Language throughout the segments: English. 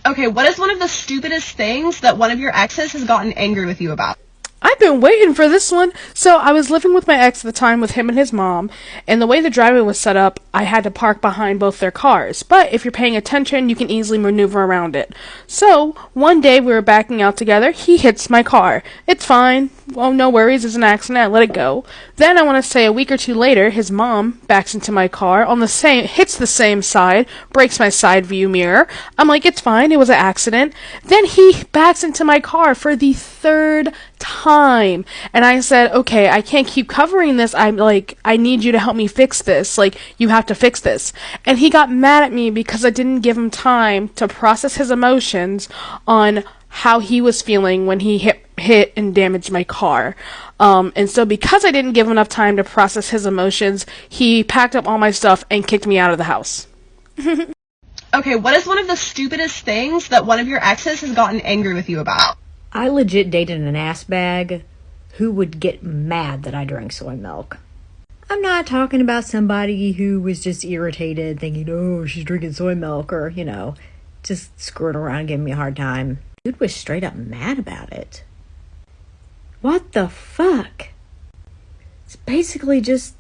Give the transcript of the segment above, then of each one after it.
Okay, what is one of the stupidest things that one of your exes has gotten angry with you about? I've been waiting for this one. So I was living with my ex at the time with him and his mom, and the way the driveway was set up, I had to park behind both their cars. But if you're paying attention, you can easily maneuver around it. So one day we were backing out together, he hits my car. It's fine. Well, no worries, it's an accident, I let it go. Then I want to say a week or two later, his mom backs into my car hits the same side, breaks my side view mirror. I'm like, it's fine, it was an accident. Then he backs into my car for the third time. And I said, okay, I can't keep covering this. I need you to help me fix this. Like, you have to fix this. And he got mad at me because I didn't give him time to process his emotions on how he was feeling when he hit and damaged my car. And so because I didn't give him enough time to process his emotions, he packed up all my stuff and kicked me out of the house. Okay, what is one of the stupidest things that one of your exes has gotten angry with you about? I legit dated an ass bag who would get mad that I drank soy milk. I'm not talking about somebody who was just irritated thinking, oh, she's drinking soy milk, or, just screwing around giving me a hard time. Dude was straight up mad about it. What the fuck? It's basically just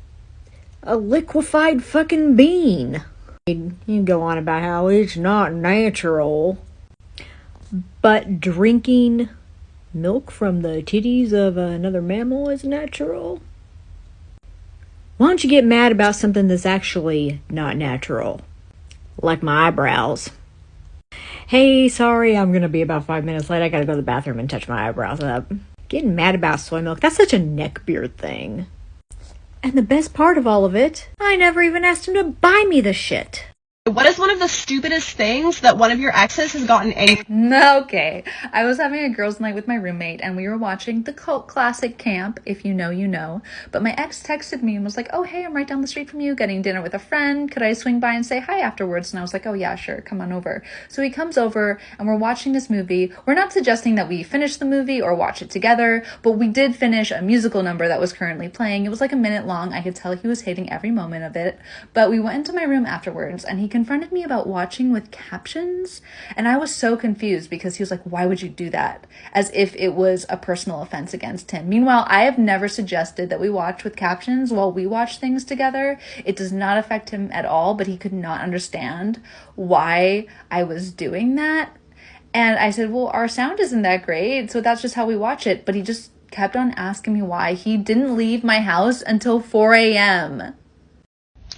a liquefied fucking bean. You can go on about how it's not natural, but drinking milk from the titties of another mammal is natural? Why don't you get mad about something that's actually not natural? Like my eyebrows. Hey, sorry, I'm gonna be about 5 minutes late. I gotta go to the bathroom and touch my eyebrows up. Getting mad about soy milk, that's such a neckbeard thing. And the best part of all of it, I never even asked him to buy me the shit. What is one of the stupidest things that one of your exes has gotten angry? Okay, I was having a girls' night with my roommate and we were watching the cult classic Camp, if you know, you know. But my ex texted me and was like, oh, hey, I'm right down the street from you, getting dinner with a friend. Could I swing by and say hi afterwards? And I was like, oh yeah, sure, come on over. So he comes over and we're watching this movie. We're not suggesting that we finish the movie or watch it together, but we did finish a musical number that was currently playing. It was like a minute long. I could tell he was hating every moment of it. But we went into my room afterwards and he confronted me about watching with captions, and I was so confused because he was like, why would you do that? As if it was a personal offense against him. Meanwhile, I have never suggested that we watch with captions while we watch things together. It does not affect him at all, but he could not understand why I was doing that. And I said, well, our sound isn't that great, so that's just how we watch it. But he just kept on asking me why. He didn't leave my house until 4 a.m.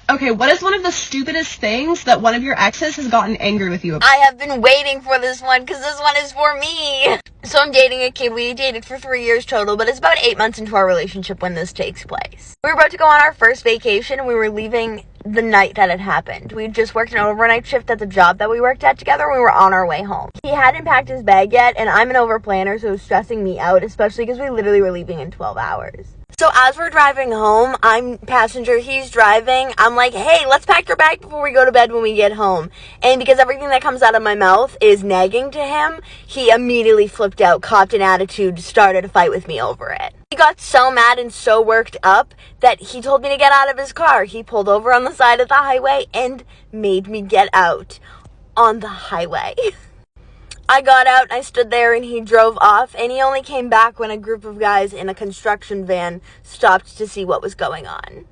Okay, what is one of the stupidest things that one of your exes has gotten angry with you about? I have been waiting for this one because this one is for me. So I'm dating a kid. We dated for 3 years total, but it's about 8 months into our relationship when this takes place. We were about to go on our first vacation and we were leaving the night that it happened. We just worked an overnight shift at the job that we worked at together. We were on our way home. He hadn't packed his bag yet, and I'm an overplanner, so it was stressing me out, especially because we literally were leaving in 12 hours. So as we're driving home, I'm passenger, he's driving. I'm like, hey, let's pack your bag before we go to bed when we get home. And because everything that comes out of my mouth is nagging to him, he immediately flipped out, copped an attitude, started a fight with me over it. He got so mad and so worked up that he told me to get out of his car. He pulled over on the side of the highway and made me get out on the highway. I got out and I stood there and he drove off, and he only came back when a group of guys in a construction van stopped to see what was going on.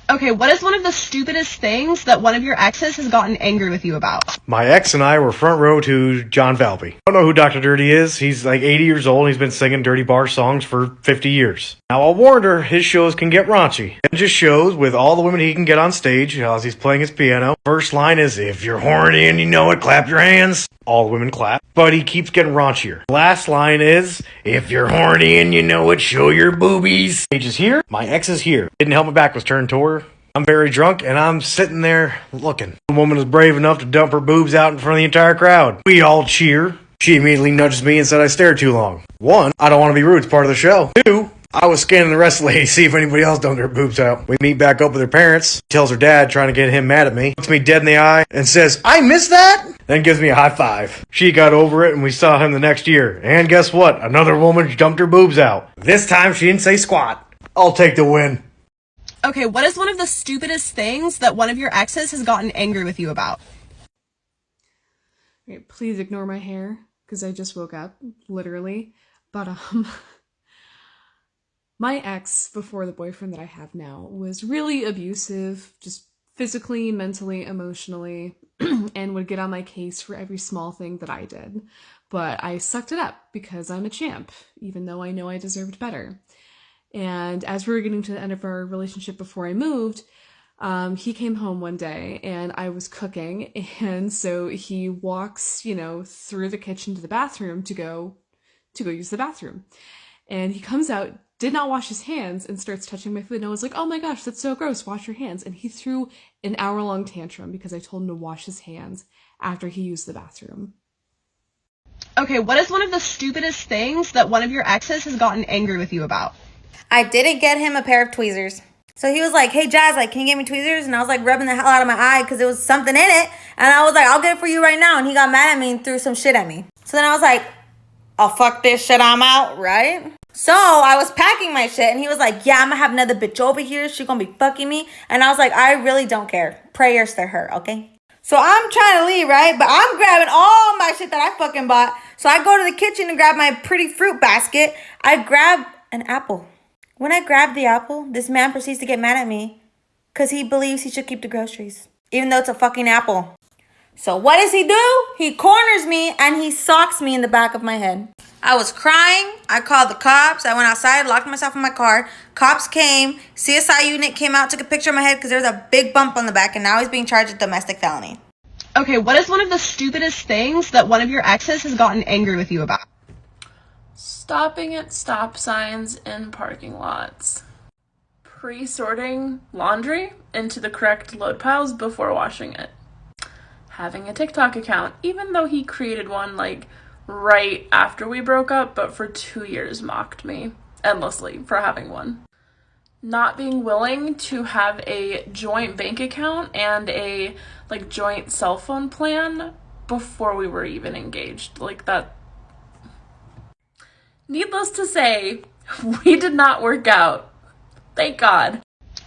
Okay, what is one of the stupidest things that one of your exes has gotten angry with you about? My ex and I were front row to John Valby. I don't know who Dr. Dirty is. He's like 80 years old. He's been singing dirty bar songs for 50 years. Now, I warned her his shows can get raunchy. It just shows with all the women he can get on stage as he's playing his piano. First line is, if you're horny and you know it, clap your hands. All the women clap. But he keeps getting raunchier. Last line is, if you're horny and you know it, show your boobies. Stage is here. My ex is here. Didn't help my back was turned to her. I'm very drunk, and I'm sitting there looking. The woman is brave enough to dump her boobs out in front of the entire crowd. We all cheer. She immediately nudges me and said I stared too long. 1, I don't want to be rude. It's part of the show. 2, I was scanning the rest of the ladies to see if anybody else dumped their boobs out. We meet back up with her parents. Tells her dad, trying to get him mad at me. Looks me dead in the eye and says, I missed that? Then gives me a high five. She got over it, and we saw him the next year. And guess what? Another woman dumped her boobs out. This time she didn't say squat. I'll take the win. Okay, what is one of the stupidest things that one of your exes has gotten angry with you about? Okay, please ignore my hair, because I just woke up, literally. But, my ex, before the boyfriend that I have now, was really abusive, just physically, mentally, emotionally, and would get on my case for every small thing that I did. But I sucked it up, because I'm a champ, even though I know I deserved better. And as we were getting to the end of our relationship before I moved, he came home one day and I was cooking, and so he walks, through the kitchen to the bathroom to go use the bathroom. And he comes out, did not wash his hands, and starts touching my food. And I was like, oh my gosh, that's so gross, wash your hands. And he threw an hour-long tantrum because I told him to wash his hands after he used the bathroom. Okay, what is one of the stupidest things that one of your exes has gotten angry with you about? I didn't get him a pair of tweezers. So he was like, hey, Jazz, can you get me tweezers? And I was like rubbing the hell out of my eye because there was something in it. And I was like, I'll get it for you right now. And he got mad at me and threw some shit at me. So then I was like, oh, fuck this shit, I'm out, right? So I was packing my shit and he was like, yeah, I'm gonna have another bitch over here. She gonna be fucking me. And I was like, I really don't care. Prayers to her, okay? So I'm trying to leave, right? But I'm grabbing all my shit that I fucking bought. So I go to the kitchen and grab my pretty fruit basket. I grab an apple. When I grab the apple, this man proceeds to get mad at me because he believes he should keep the groceries, even though it's a fucking apple. So what does he do? He corners me and he socks me in the back of my head. I was crying. I called the cops. I went outside, locked myself in my car. Cops came. CSI unit came out, took a picture of my head because there was a big bump on the back, and now he's being charged with domestic felony. Okay, what is one of the stupidest things that one of your exes has gotten angry with you about? Stopping at stop signs in parking lots. Pre-sorting laundry into the correct load piles before washing it. Having a TikTok account, even though he created one right after we broke up, but for 2 years mocked me endlessly for having one. Not being willing to have a joint bank account and a joint cell phone plan before we were even engaged. That. Needless to say, we did not work out. Thank God.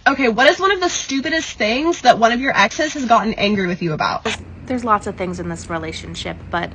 Okay, what is one of the stupidest things that one of your exes has gotten angry with you about? There's lots of things in this relationship, but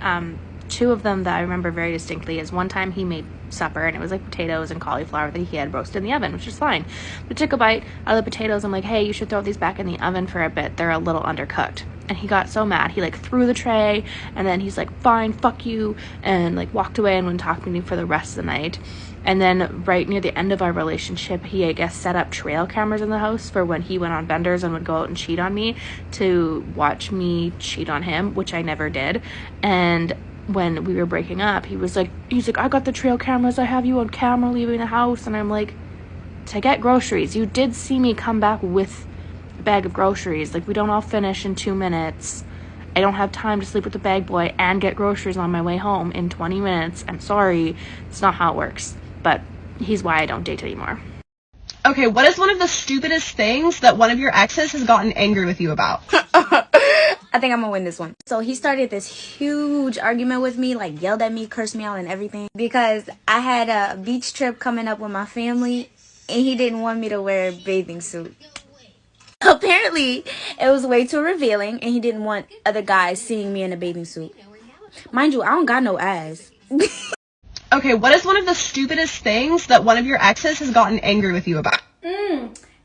two of them that I remember very distinctly is one time he made supper and it was potatoes and cauliflower that he had roasted in the oven, which is fine. But took a bite out of the potatoes. I'm like, hey, you should throw these back in the oven for a bit. They're a little undercooked. And he got so mad. He threw the tray and then he's like, fine, fuck you, and walked away and wouldn't talk to me for the rest of the night. And then right near the end of our relationship, he, I guess, set up trail cameras in the house for when he went on benders and would go out and cheat on me to watch me cheat on him, which I never did. And when we were breaking up, he's like, I got the trail cameras. I have you on camera leaving the house. And I'm like, to get groceries. You did see me come back with a bag of groceries. We don't all finish in 2 minutes. I don't have time to sleep with the bag boy and get groceries on my way home in 20 minutes. I'm sorry. It's not how it works. But he's why I don't date anymore. Okay, what is one of the stupidest things that one of your exes has gotten angry with you about? I think I'm gonna win this one. So he started this huge argument with me, yelled at me, cursed me out and everything, because I had a beach trip coming up with my family and he didn't want me to wear a bathing suit. Apparently, it was way too revealing and he didn't want other guys seeing me in a bathing suit. Mind you, I don't got no ass. Okay, what is one of the stupidest things that one of your exes has gotten angry with you about?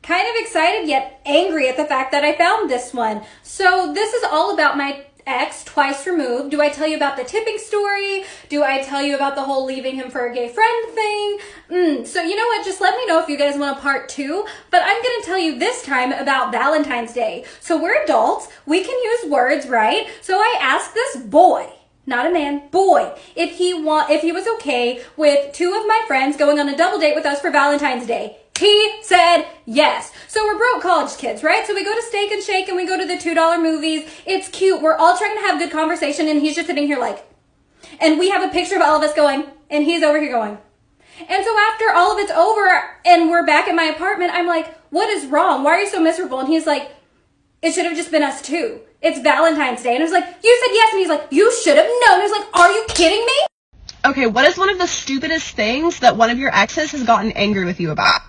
Kind of excited yet angry at the fact that I found this one. So this is all about my ex twice removed. Do I tell you about the tipping story? Do I tell you about the whole leaving him for a gay friend thing? So you know what? Just let me know if you guys want a part 2. But I'm going to tell you this time about Valentine's Day. So we're adults. We can use words, right? So I asked this boy, not a man, boy, if he was okay with 2 of my friends going on a double date with us for Valentine's Day. He said yes. So we're broke college kids, right? So we go to Steak and Shake and we go to the $2 movies. It's cute. We're all trying to have good conversation and he's just sitting here and we have a picture of all of us going and he's over here going. And so after all of it's over and we're back at my apartment, I'm like, what is wrong? Why are you so miserable? And he's like, it should have just been us 2. It's Valentine's Day. And I was like, you said yes. And he's like, you should have known. I was like, are you kidding me? Okay, what is one of the stupidest things that one of your exes has gotten angry with you about?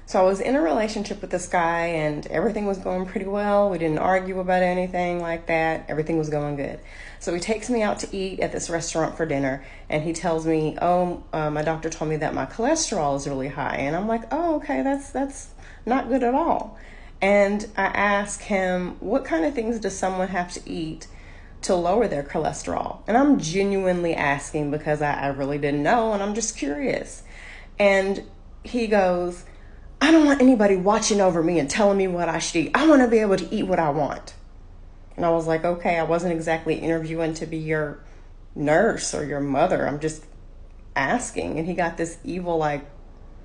So I was in a relationship with this guy and everything was going pretty well. We didn't argue about anything like that. Everything was going good. So he takes me out to eat at this restaurant for dinner and he tells me, my doctor told me that my cholesterol is really high. And I'm like, oh, okay, that's not good at all. And I ask him, what kind of things does someone have to eat to lower their cholesterol? And I'm genuinely asking because I really didn't know and I'm just curious. And he goes, I don't want anybody watching over me and telling me what I should eat. I want to be able to eat what I want. And I was like, okay, I wasn't exactly interviewing to be your nurse or your mother. I'm just asking. And he got this evil, like,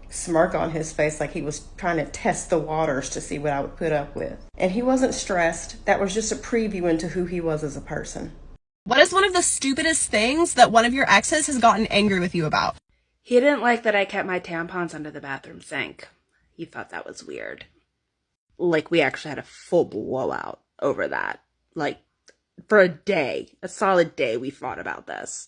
smirk on his face, like he was trying to test the waters to see what I would put up with. And he wasn't stressed. That was just a preview into who he was as a person. What is one of the stupidest things that one of your exes has gotten angry with you about? He didn't like that I kept my tampons under the bathroom sink. He thought that was weird. Like, we actually had a full blowout over that. Like, for a day, a solid day, we fought about this.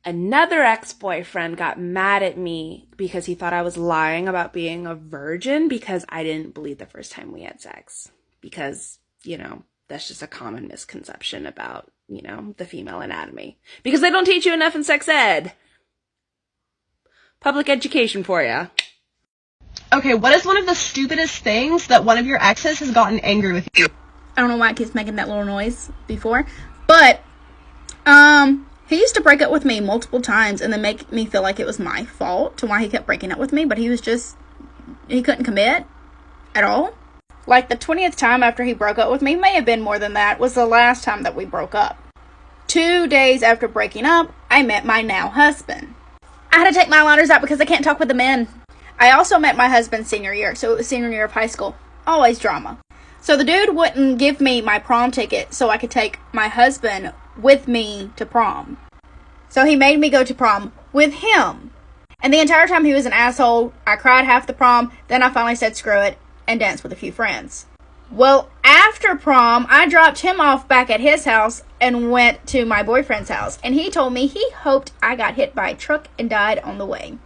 Another ex-boyfriend got mad at me because he thought I was lying about being a virgin because I didn't bleed the first time we had sex. Because, that's just a common misconception about, the female anatomy. Because they don't teach you enough in sex ed. Public education for ya. Okay, what is one of the stupidest things that one of your exes has gotten angry with you? I don't know why it keeps making that little noise before, but he used to break up with me multiple times and then make me feel like it was my fault to why he kept breaking up with me, but he couldn't commit at all. Like the 20th time after he broke up with me, may have been more than that, was the last time that we broke up. 2 days after breaking up, I met my now husband. I had to take my liners out because I can't talk with the men. I also met my husband senior year, so it was senior year of high school. Always drama. So the dude wouldn't give me my prom ticket so I could take my husband with me to prom. So he made me go to prom with him. And the entire time he was an asshole. I cried half the prom, then I finally said screw it and danced with a few friends. Well, after prom, I dropped him off back at his house and went to my boyfriend's house. And he told me he hoped I got hit by a truck and died on the way.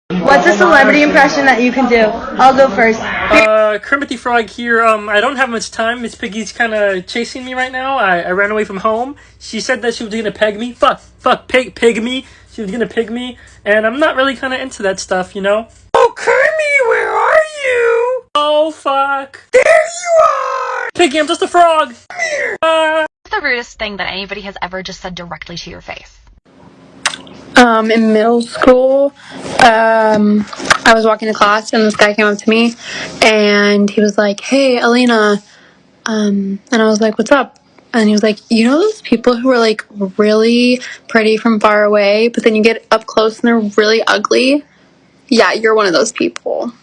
What's a celebrity impression that you can do? I'll go first. Kermit the Frog here. I don't have much time. Miss Piggy's kind of chasing me right now. I ran away from home. She said that she was gonna peg me. Pig me. She was gonna pig me, and I'm not really kind of into that stuff, Oh, Kermit, where are you? Oh, fuck. There you are! Piggy, I'm just a frog. Come here. What's the rudest thing that anybody has ever just said directly to your face? In middle school, I was walking to class and this guy came up to me and he was like, hey, Alina, and I was like, what's up? And he was like, you know those people who are like really pretty from far away, but then you get up close and they're really ugly? Yeah, you're one of those people.